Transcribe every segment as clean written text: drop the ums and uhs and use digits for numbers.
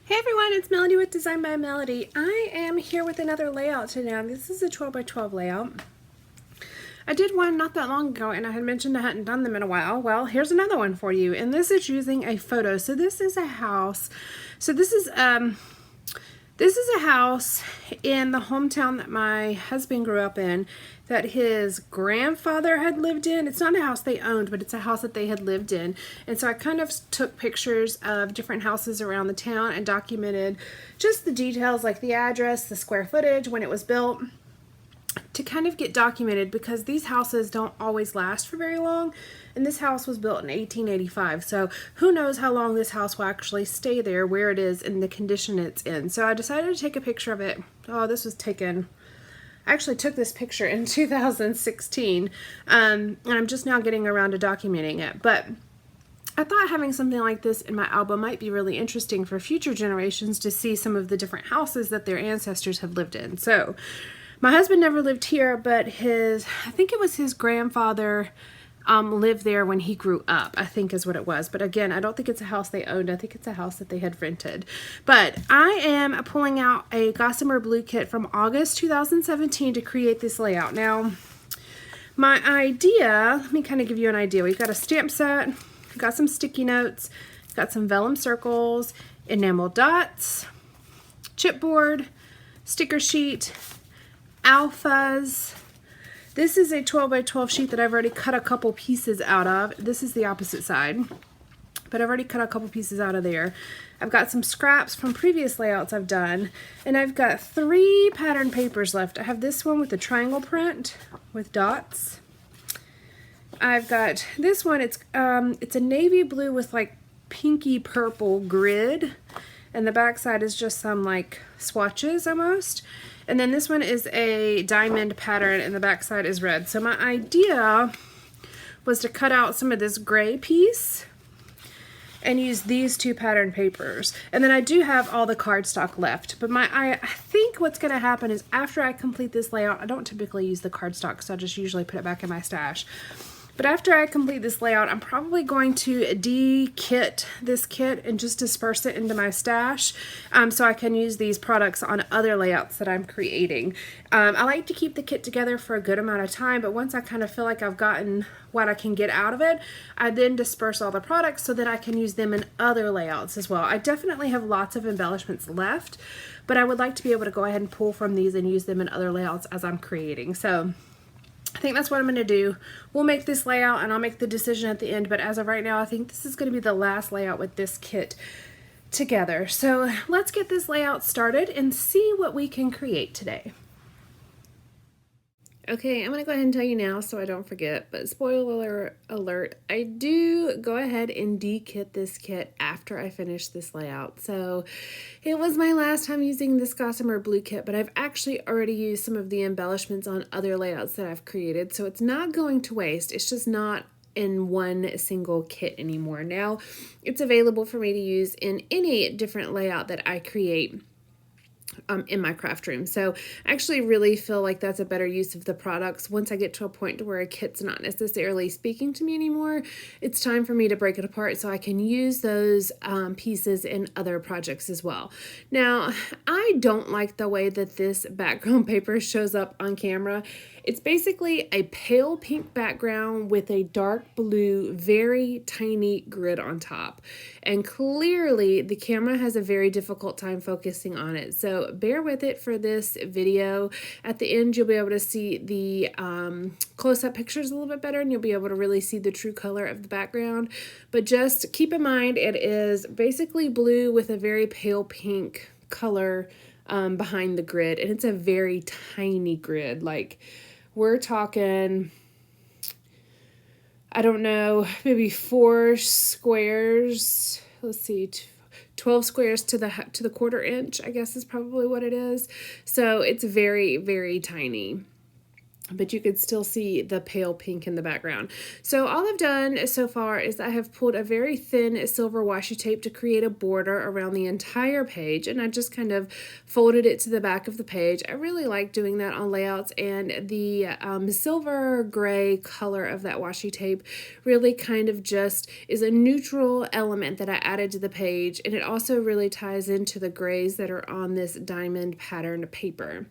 Hey everyone, it's Melody with Design by Melody. I am here with another layout today. This is a 12 by 12 layout. I did one not that long ago and I had mentioned I hadn't done them in a while. Well, here's another one for you, and this is using a photo. So this is a house. So this is a house in the hometown that my husband grew up in that his grandfather had lived in. It's not a house they owned, but it's a house that they had lived in. And so I kind of took pictures of different houses around the town and documented just the details like the address, the square footage, when it was built, to kind of get documented, because these houses don't always last for very long, and this house was built in 1885, so who knows how long this house will actually stay there where it is in the condition it's in. So I decided to take a picture of it. I actually took this picture in 2016, and I'm just now getting around to documenting it, but I thought having something like this in my album might be really interesting for future generations to see some of the different houses that their ancestors have lived in. So my husband never lived here, but I think it was his grandfather lived there when he grew up, I think is what it was. But again, I don't think it's a house they owned. I think it's a house that they had rented. But I am pulling out a Gossamer blue kit from August 2017 to create this layout. Now, my idea, let me kind of give you an idea. We've got a stamp set, we've got some sticky notes, we've got some vellum circles, enamel dots, chipboard, sticker sheet, alphas. This is a 12 by 12 sheet that I've already cut a couple pieces out of. This is the opposite side, but I've already cut a couple pieces out of there. I've got some scraps from previous layouts I've done, and I've got 3 pattern papers left. I have this one with the triangle print with dots. I've got this one, it's a navy blue with like pinky purple grid, and the back side is just some like swatches almost. And then this one is a diamond pattern and the back side is red. So my idea was to cut out some of this gray piece and use these 2 pattern papers. And then I do have all the cardstock left. But I think what's going to happen is after I complete this layout, I don't typically use the cardstock, so I just usually put it back in my stash. But after I complete this layout, I'm probably going to de-kit this kit and just disperse it into my stash, so I can use these products on other layouts that I'm creating. I like to keep the kit together for a good amount of time, but once I kind of feel like I've gotten what I can get out of it, I then disperse all the products so that I can use them in other layouts as well. I definitely have lots of embellishments left, but I would like to be able to go ahead and pull from these and use them in other layouts as I'm creating. So I think that's what I'm going to do. We'll make this layout and I'll make the decision at the end, but as of right now, I think this is going to be the last layout with this kit together. So let's get this layout started and see what we can create today. Okay, I'm going to go ahead and tell you now so I don't forget, but spoiler alert, I do go ahead and de-kit this kit after I finish this layout. So it was my last time using this Gossamer blue kit, but I've actually already used some of the embellishments on other layouts that I've created, so it's not going to waste. It's just not in one single kit anymore. Now it's available for me to use in any different layout that I create in my craft room. So I actually really feel like that's a better use of the products. Once I get to a point to where a kit's not necessarily speaking to me anymore, it's time for me to break it apart so I can use those pieces in other projects as well. Now, I don't like the way that this background paper shows up on camera. It's basically a pale pink background with a dark blue, very tiny grid on top. And clearly the camera has a very difficult time focusing on it. So bear with it for this video. At the end, you'll be able to see the close-up pictures a little bit better, and you'll be able to really see the true color of the background. But just keep in mind, it is basically blue with a very pale pink color behind the grid. And it's a very tiny grid. Like, we're talking, I don't know, maybe 4 squares. Let's see, 12 squares to the quarter inch, I guess is probably what it is. So it's very, very tiny. but you could still see the pale pink in the background. So all I've done so far is I have pulled a very thin silver washi tape to create a border around the entire page, and I just kind of folded it to the back of the page. I really like doing that on layouts, and the silver gray color of that washi tape really kind of just is a neutral element that I added to the page, and it also really ties into the grays that are on this diamond patterned paper.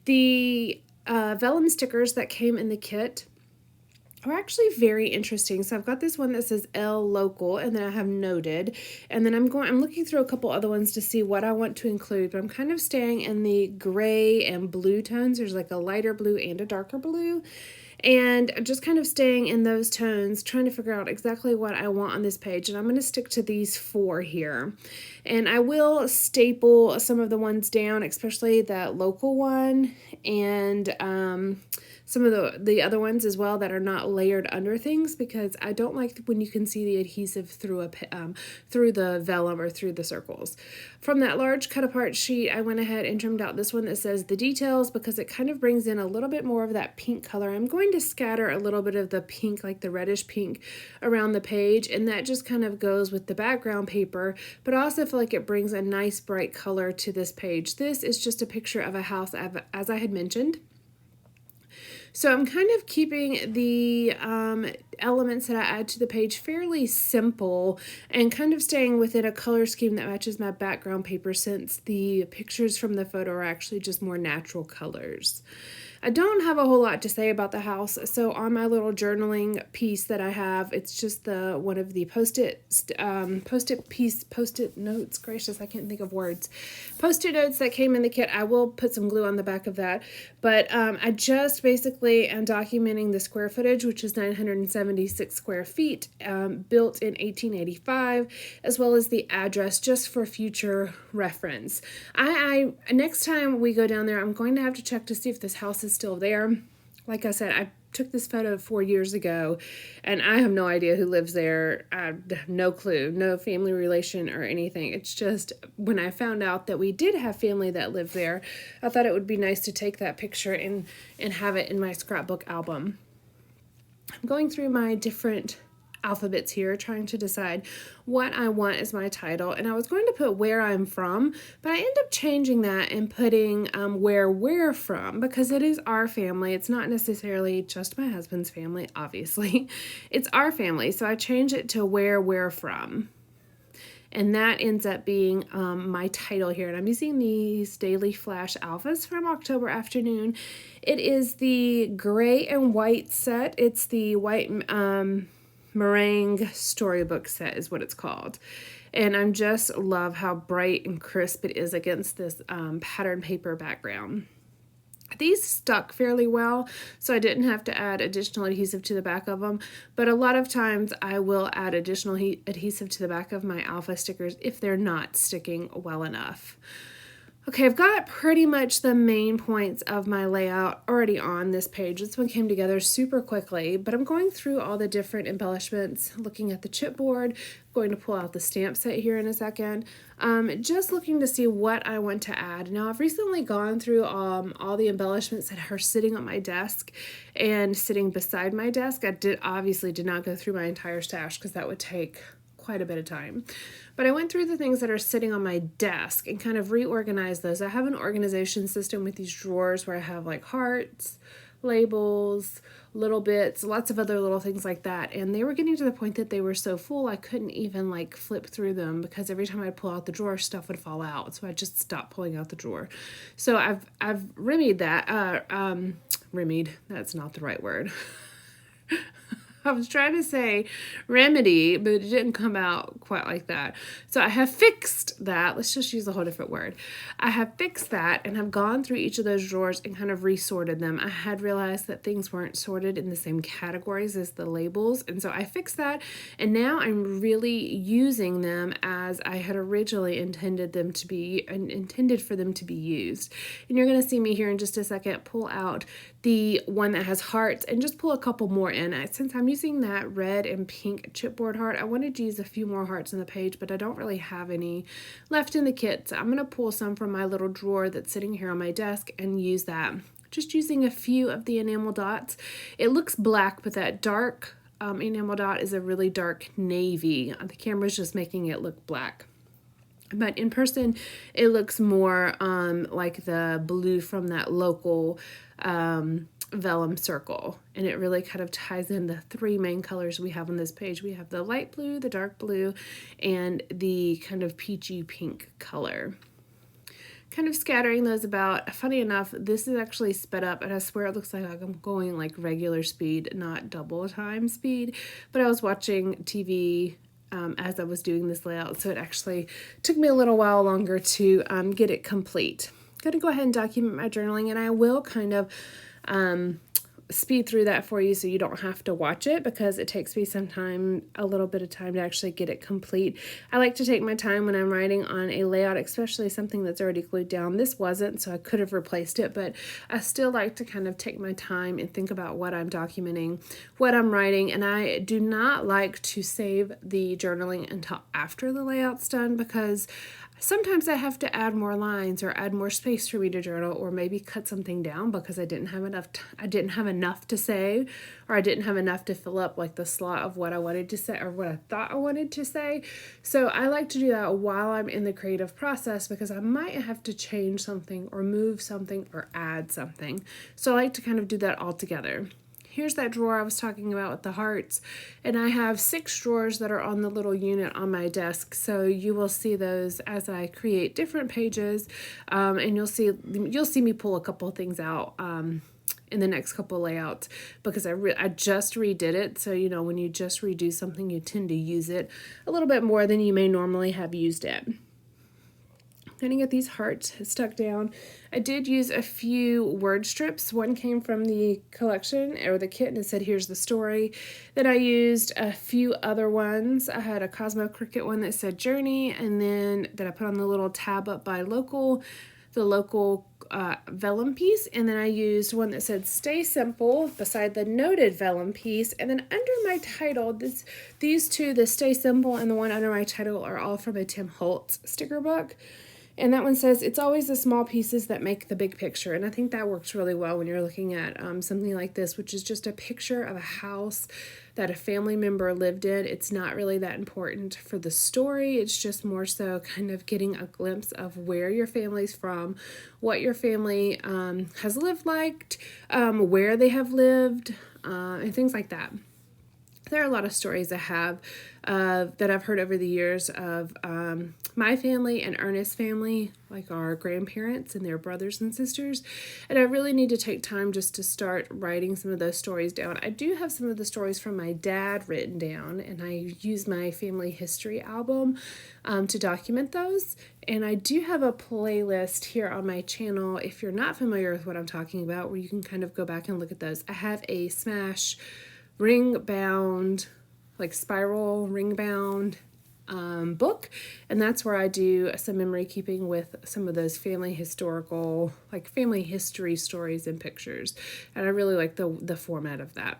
The vellum stickers that came in the kit are actually very interesting. So I've got this one that says L local, and then I have noted, and then I'm looking through a couple other ones to see what I want to include, but I'm kind of staying in the gray and blue tones. There's like a lighter blue and a darker blue, and just kind of staying in those tones, trying to figure out exactly what I want on this page. And I'm going to stick to these 4 here. And I will staple some of the ones down, especially that local one, and some of the other ones as well that are not layered under things, because I don't like when you can see the adhesive through through the vellum or through the circles. From that large cut apart sheet, I went ahead and trimmed out this one that says the details, because it kind of brings in a little bit more of that pink color. I'm going to scatter a little bit of the pink, like the reddish pink, around the page, and that just kind of goes with the background paper, but I also feel like it brings a nice bright color to this page. This is just a picture of a house, as I had mentioned. So I'm kind of keeping the elements that I add to the page fairly simple, and kind of staying within a color scheme that matches my background paper, since the pictures from the photo are actually just more natural colors. I don't have a whole lot to say about the house, so on my little journaling piece that I have, it's just the one of the post-it notes. Gracious, I can't think of words. Post-it notes that came in the kit. I will put some glue on the back of that, but I just basically am documenting the square footage, which is 976 square feet, built in 1885, as well as the address, just for future reference. I next time we go down there, I'm going to have to check to see if this house is still there. Like I said, I took this photo 4 years ago, and I have no idea who lives there. I have no clue, no family relation or anything. It's just when I found out that we did have family that lived there, I thought it would be nice to take that picture and have it in my scrapbook album. I'm going through my different alphabets here, trying to decide what I want as my title, and I was going to put where I'm from, but I end up changing that and putting where we're from, because it is our family. It's not necessarily just my husband's family, obviously. It's our family, so I changed it to where we're from. And that ends up being my title here. And I'm using these Daily Flash Alphas from October Afternoon. It is the gray and white set. It's the white meringue storybook set is what it's called. And I just love how bright and crisp it is against this pattern paper background. These stuck fairly well, so I didn't have to add additional adhesive to the back of them, but a lot of times I will add additional adhesive to the back of my alpha stickers if they're not sticking well enough. Okay, I've got pretty much the main points of my layout already on this page. This one came together super quickly, but I'm going through all the different embellishments, looking at the chipboard, going to pull out the stamp set here in a second, just looking to see what I want to add. Now, I've recently gone through all the embellishments that are sitting on my desk and sitting beside my desk. I obviously did not go through my entire stash, because that would take quite a bit of time. But I went through the things that are sitting on my desk and kind of reorganized those. I have an organization system with these drawers where I have like hearts, labels, little bits, lots of other little things like that. And they were getting to the point that they were so full I couldn't even like flip through them, because every time I'd pull out the drawer, stuff would fall out. So I just stopped pulling out the drawer. So I've remedied that. Remedied, that's not the right word. I was trying to say remedy, but it didn't come out quite like that. So I have fixed that. Let's just use a whole different word. I have fixed that and have gone through each of those drawers and kind of resorted them. I had realized that things weren't sorted in the same categories as the labels, and so I fixed that, and now I'm really using them as I had originally intended them to be, and intended for them to be used. And you're going to see me here in just a second pull out the one that has hearts and just pull a couple more in. Since I'm using that red and pink chipboard heart, I wanted to use a few more hearts in the page, but I don't really have any left in the kit. So I'm going to pull some from my little drawer that's sitting here on my desk and use that just using a few of the enamel dots. It looks black, but that dark enamel dot is a really dark navy. The camera's just making it look black. But in person, it looks more like the blue from that local vellum circle. And it really kind of ties in the three main colors we have on this page. We have the light blue, the dark blue, and the kind of peachy pink color. Kind of scattering those about. Funny enough, this is actually sped up, and I swear it looks like I'm going like regular speed, not double time speed. But I was watching TV as I was doing this layout, so it actually took me a little while longer to get it complete. I'm going to go ahead and document my journaling, and I will kind of speed through that for you so you don't have to watch it, because it takes me a little bit of time to actually get it complete. I like to take my time when I'm writing on a layout, especially something that's already glued down. This wasn't, so I could have replaced it, but I still like to kind of take my time and think about what I'm documenting, what I'm writing, and I do not like to save the journaling until after the layout's done, because sometimes I have to add more lines or add more space for me to journal, or maybe cut something down because I didn't have enough to say, or I didn't have enough to fill up like the slot of what I wanted to say or what I thought I wanted to say. So I like to do that while I'm in the creative process, because I might have to change something or move something or add something. So I like to kind of do that all together. Here's that drawer I was talking about with the hearts, and I have 6 drawers that are on the little unit on my desk, so you will see those as I create different pages, and you'll see me pull a couple of things out in the next couple of layouts, because I just redid it. So when you just redo something, you tend to use it a little bit more than you may normally have used it. I'm going to get these hearts stuck down. I did use a few word strips. One came from the collection or the kit, and it said, here's the story. Then I used a few other ones. I had a Cosmo Cricket one that said journey, and then that I put on the little tab up by the local vellum piece, and then I used one that said stay simple beside the noted vellum piece, and then under my title, these two, the stay simple and the one under my title, are all from a Tim Holtz sticker book. And that one says, it's always the small pieces that make the big picture. And I think that works really well when you're looking at something like this, which is just a picture of a house that a family member lived in. It's not really that important for the story. It's just more so kind of getting a glimpse of where your family's from, what your family has lived like, where they have lived, and things like that. There are a lot of stories I have that I've heard over the years of my family and Ernest's family, like our grandparents and their brothers and sisters. And I really need to take time just to start writing some of those stories down. I do have some of the stories from my dad written down, and I use my family history album to document those. And I do have a playlist here on my channel, if you're not familiar with what I'm talking about, where you can kind of go back and look at those. I have a Smash ring bound, like spiral ring bound book, and that's where I do some memory keeping with some of those family historical, like family history stories and pictures, and I really like the format of that.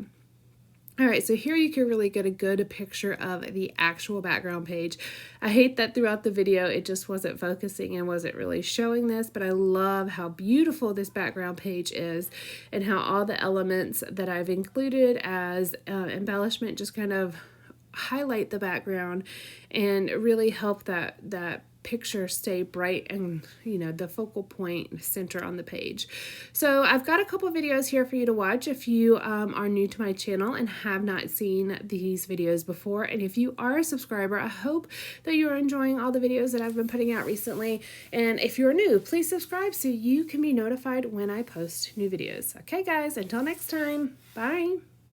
All right, so here you can really get a good picture of the actual background page. I hate that throughout the video it just wasn't focusing and wasn't really showing this, but I love how beautiful this background page is and how all the elements that I've included as embellishment just kind of highlight the background and really help that picture stay bright and the focal point center on the page. So I've got a couple videos here for you to watch if you are new to my channel and have not seen these videos before, and if you are a subscriber, I hope that you are enjoying all the videos that I've been putting out recently. And if you're new, please subscribe so you can be notified when I post new videos. Okay guys, until next time, bye.